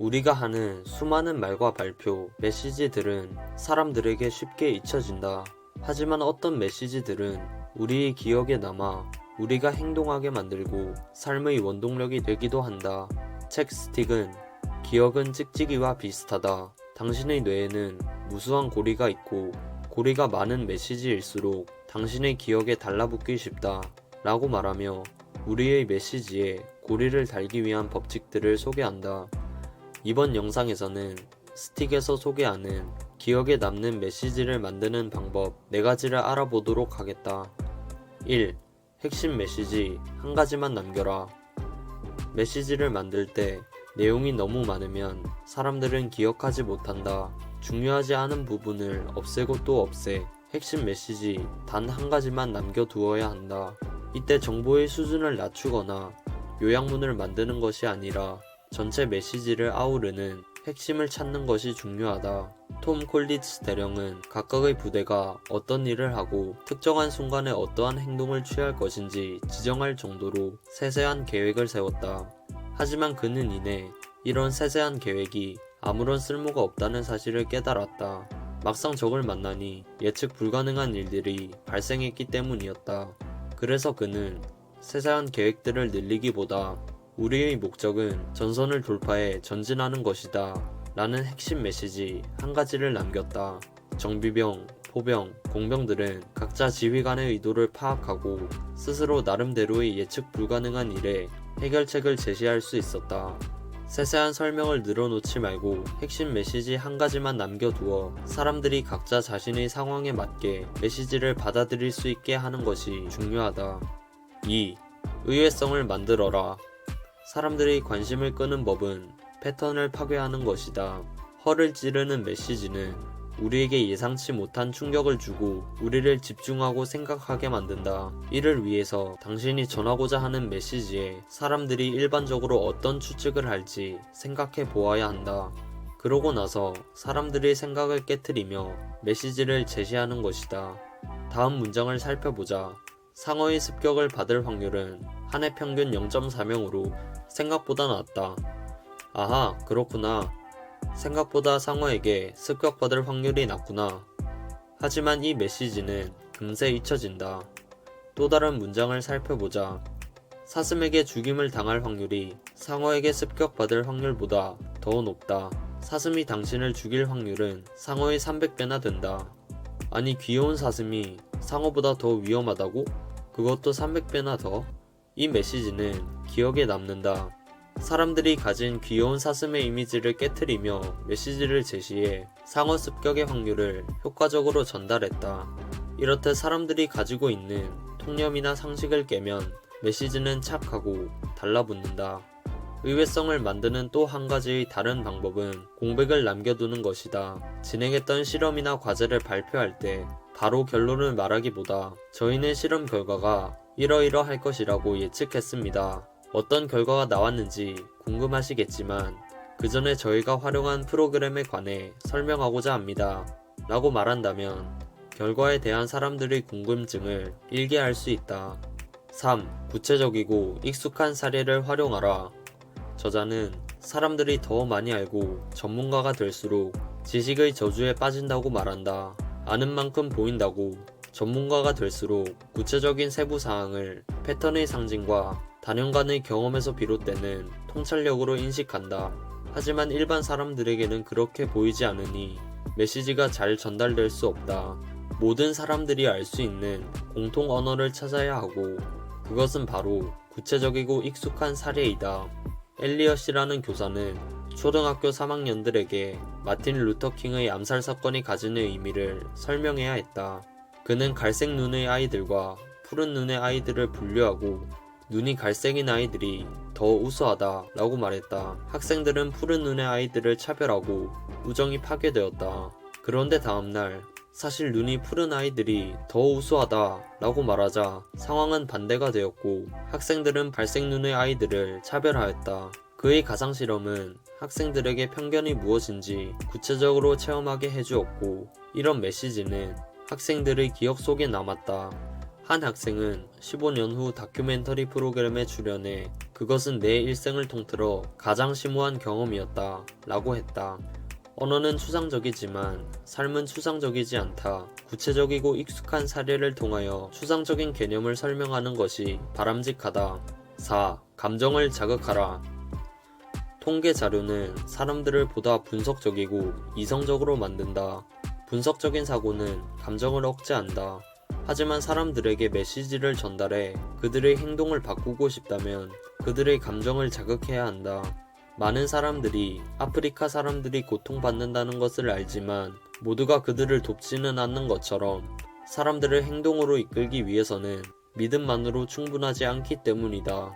우리가 하는 수많은 말과 발표, 메시지들은 사람들에게 쉽게 잊혀진다. 하지만 어떤 메시지들은 우리의 기억에 남아 우리가 행동하게 만들고 삶의 원동력이 되기도 한다. 책 스틱은 기억은 찍찍이와 비슷하다. 당신의 뇌에는 무수한 고리가 있고 고리가 많은 메시지일수록 당신의 기억에 달라붙기 쉽다. 라고 말하며 우리의 메시지에 고리를 달기 위한 법칙들을 소개한다. 이번 영상에서는 스틱에서 소개하는 기억에 남는 메시지를 만드는 방법 4가지를 알아보도록 하겠다. 1. 핵심 메시지 한 가지만 남겨라. 메시지를 만들 때 내용이 너무 많으면 사람들은 기억하지 못한다. 중요하지 않은 부분을 없애고 또 없애 핵심 메시지 단 한 가지만 남겨두어야 한다. 이때 정보의 수준을 낮추거나 요약문을 만드는 것이 아니라 전체 메시지를 아우르는 핵심을 찾는 것이 중요하다. 톰 콜리츠 대령은 각각의 부대가 어떤 일을 하고 특정한 순간에 어떠한 행동을 취할 것인지 지정할 정도로 세세한 계획을 세웠다. 하지만 그는 이내 이런 세세한 계획이 아무런 쓸모가 없다는 사실을 깨달았다. 막상 적을 만나니 예측 불가능한 일들이 발생했기 때문이었다. 그래서 그는 세세한 계획들을 늘리기보다 우리의 목적은 전선을 돌파해 전진하는 것이다 라는 핵심 메시지 한 가지를 남겼다. 정비병, 포병, 공병들은 각자 지휘관의 의도를 파악하고 스스로 나름대로의 예측 불가능한 일에 해결책을 제시할 수 있었다. 세세한 설명을 늘어놓지 말고 핵심 메시지 한 가지만 남겨두어 사람들이 각자 자신의 상황에 맞게 메시지를 받아들일 수 있게 하는 것이 중요하다. 2. 의외성을 만들어라. 사람들이 관심을 끄는 법은 패턴을 파괴하는 것이다. 허를 찌르는 메시지는 우리에게 예상치 못한 충격을 주고 우리를 집중하고 생각하게 만든다. 이를 위해서 당신이 전하고자 하는 메시지에 사람들이 일반적으로 어떤 추측을 할지 생각해 보아야 한다. 그러고 나서 사람들의 생각을 깨트리며 메시지를 제시하는 것이다. 다음 문장을 살펴보자. 상어의 습격을 받을 확률은 한 해 평균 0.4명으로 생각보다 낮다. 아하, 그렇구나. 생각보다 상어에게 습격받을 확률이 낮구나. 하지만 이 메시지는 금세 잊혀진다. 또 다른 문장을 살펴보자. 사슴에게 죽임을 당할 확률이 상어에게 습격받을 확률보다 더 높다. 사슴이 당신을 죽일 확률은 상어의 300배나 된다. 아니, 귀여운 사슴이 상어보다 더 위험하다고? 그것도 300배나 더? 이 메시지는 기억에 남는다. 사람들이 가진 귀여운 사슴의 이미지를 깨트리며 메시지를 제시해 상어 습격의 확률을 효과적으로 전달했다. 이렇듯 사람들이 가지고 있는 통념이나 상식을 깨면 메시지는 착하고 달라붙는다. 의외성을 만드는 또 한 가지의 다른 방법은 공백을 남겨두는 것이다. 진행했던 실험이나 과제를 발표할 때 바로 결론을 말하기보다 저희는 실험 결과가 이러이러할 것이라고 예측했습니다. 어떤 결과가 나왔는지 궁금하시겠지만 그 전에 저희가 활용한 프로그램에 관해 설명하고자 합니다. 라고 말한다면 결과에 대한 사람들의 궁금증을 일게할 수 있다. 3. 구체적이고 익숙한 사례를 활용하라. 저자는 사람들이 더 많이 알고 전문가가 될수록 지식의 저주에 빠진다고 말한다. 아는 만큼 보인다고 전문가가 될수록 구체적인 세부 사항을 패턴의 상징과 단연간의 경험에서 비롯되는 통찰력으로 인식한다. 하지만 일반 사람들에게는 그렇게 보이지 않으니 메시지가 잘 전달될 수 없다. 모든 사람들이 알 수 있는 공통 언어를 찾아야 하고 그것은 바로 구체적이고 익숙한 사례이다. 엘리엇이라는 교사는 초등학교 3학년들에게 마틴 루터 킹의 암살 사건이 가지는 의미를 설명해야 했다. 그는 갈색 눈의 아이들과 푸른 눈의 아이들을 분류하고 눈이 갈색인 아이들이 더 우수하다 라고 말했다. 학생들은 푸른 눈의 아이들을 차별하고 우정이 파괴되었다. 그런데 다음날 사실 눈이 푸른 아이들이 더 우수하다 라고 말하자 상황은 반대가 되었고 학생들은 갈색 눈의 아이들을 차별하였다. 그의 가상실험은 학생들에게 편견이 무엇인지 구체적으로 체험하게 해주었고 이런 메시지는 학생들의 기억 속에 남았다. 한 학생은 15년 후 다큐멘터리 프로그램에 출연해 그것은 내 일생을 통틀어 가장 심오한 경험이었다 라고 했다. 언어는 추상적이지만 삶은 추상적이지 않다. 구체적이고 익숙한 사례를 통하여 추상적인 개념을 설명하는 것이 바람직하다. 4. 감정을 자극하라. 통계 자료는 사람들을 보다 분석적이고 이성적으로 만든다. 분석적인 사고는 감정을 억제한다. 하지만 사람들에게 메시지를 전달해 그들의 행동을 바꾸고 싶다면 그들의 감정을 자극해야 한다. 많은 사람들이 아프리카 사람들이 고통받는다는 것을 알지만 모두가 그들을 돕지는 않는 것처럼 사람들을 행동으로 이끌기 위해서는 믿음만으로 충분하지 않기 때문이다.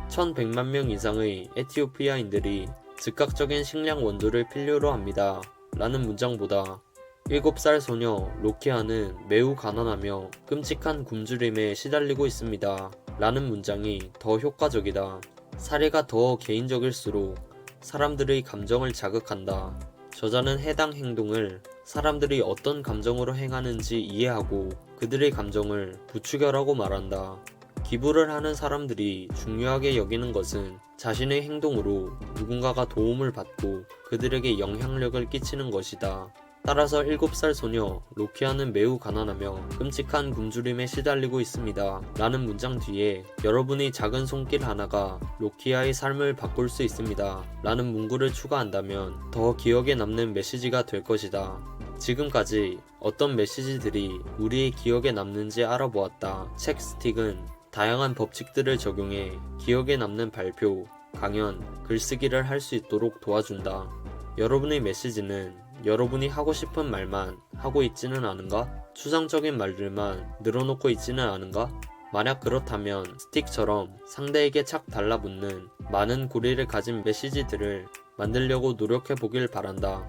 1100만 명 이상의 에티오피아인들이 즉각적인 식량 원조를 필요로 합니다. 라는 문장보다 7살 소녀 로키아는 매우 가난하며 끔찍한 굶주림에 시달리고 있습니다. 라는 문장이 더 효과적이다. 사례가 더 개인적일수록 사람들의 감정을 자극한다. 저자는 해당 행동을 사람들이 어떤 감정으로 행하는지 이해하고 그들의 감정을 부추겨라고 말한다. 기부를 하는 사람들이 중요하게 여기는 것은 자신의 행동으로 누군가가 도움을 받고 그들에게 영향력을 끼치는 것이다. 따라서 7살 소녀 로키아는 매우 가난하며 끔찍한 굶주림에 시달리고 있습니다. 라는 문장 뒤에 여러분의 작은 손길 하나가 로키아의 삶을 바꿀 수 있습니다. 라는 문구를 추가한다면 더 기억에 남는 메시지가 될 것이다. 지금까지 어떤 메시지들이 우리의 기억에 남는지 알아보았다. 책스틱은 다양한 법칙들을 적용해 기억에 남는 발표, 강연, 글쓰기를 할 수 있도록 도와준다. 여러분의 메시지는 여러분이 하고 싶은 말만 하고 있지는 않은가? 추상적인 말들만 늘어놓고 있지는 않은가? 만약 그렇다면 스틱처럼 상대에게 착 달라붙는 많은 고리를 가진 메시지들을 만들려고 노력해 보길 바란다.